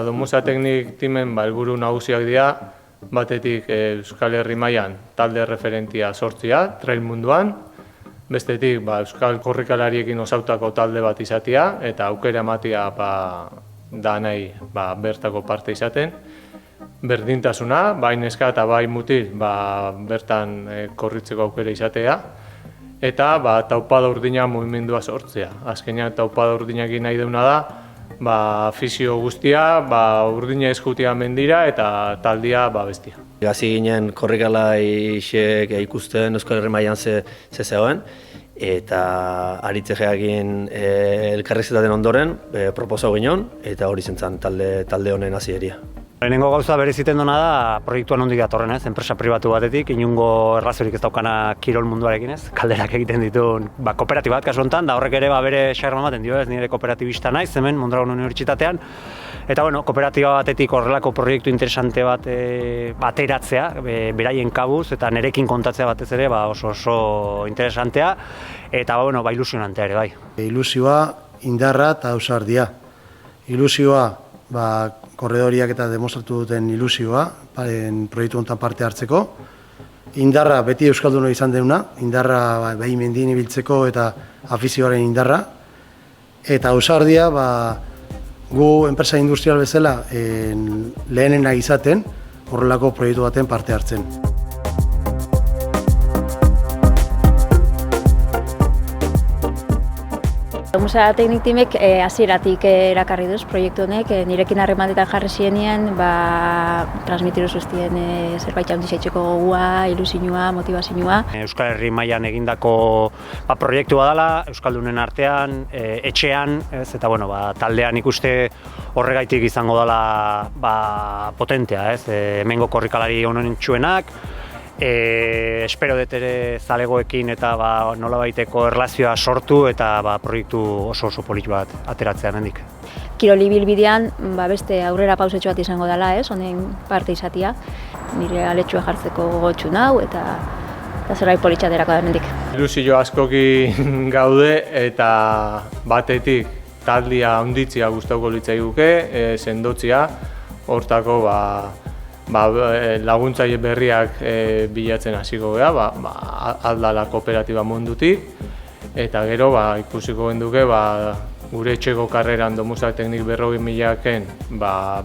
Domusa Teknik timen helburu nagusiak dira, batetik Euskal Herri mailan talde referentia sortzea, trail munduan, bestetik euskal korrikalariekin osautako talde bat izatea eta aukera ematea da nahi bertako parte izaten. Berdintasuna, bai neska eta bai mutil bertan korritzeko aukera izatea. Eta taupada urdina mugimendua sortzea. Azkenean taupada urdinak nahi deuna da, fisio guztia, urdina eskutia mendira eta taldia bestia. Hasi ginen korrikalaiek ikusten Euskal Herri mailan ze zegoen, eta aritzegeakin elkarrizketaten ondoren proposatu ginen, eta hori zentzan talde honen hasieria. Lehenengo gauza bereziten dena da proiektuan nondik datorren, enpresa pribatu batetik, inongo erlazorik ez daukana kirol munduarekin, kalderak egiten dituen kooperatiba bat kasu honetan, da horrek ere bere xarma ematen dio, nire kooperatibista naiz hemen Mondragon Unibertsitatean. Eta kooperatiba batetik horrelako proiektu interesante bat ateratzea, beraien kabuz, eta nerekin kontatzea batez ere oso interesantea, eta ilusionantea ere bai. Ilusioa, indarra eta ausardia. Ilusioa, korredoriak eta demostratu duten ilusioa, proiektu honetan parte hartzeko. Indarra beti euskalduna izan deuna, indarra behi mendien ibiltzeko eta afizioaren indarra. Eta ausardia, gu enpresa industrial bezala lehenena izaten, horrelako proiektu baten parte hartzen. Domusa Teknik timek hasieratik erakarri duz proiektu honek, nirekin harremanetan jarri zienean, transmitiru zuztien zerbait handizaitzeko gogua, ilusioa, motivazioa. Euskal Herri mailan egindako proiektua dela, euskaldunen artean, etxean, eta taldean ikuste horregaitik izango dela potentea, hemengo korrikalari onentsuenak. Espero dut ere zalegoekin eta nolabaiteko erlazioa sortu eta proiektu oso politu bat ateratzea hemendik. Kirol ibilbidean beste aurrera pausetxo bat izango dela, honen parte izatea. Nire aletxua jartzeko gogotsu nau eta zerbait politxaterako da hemendik. Ilusio askokin gaude eta batetik taldia handitzea gustatuko litzaiguke, sendotzea, hortako laguntzaile berriak bilatzen hasiko gara, aldala kooperatiba mundutik, eta gero ikusiko genduke gure etxeko karreran Domusa Teknik 40.000-aken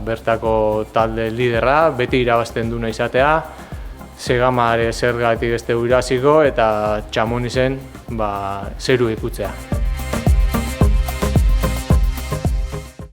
bertako talde liderra, beti irabazten duna izatea, Segamare zergatik ez dugu iraziko eta Txamonizen zeru ikutzea.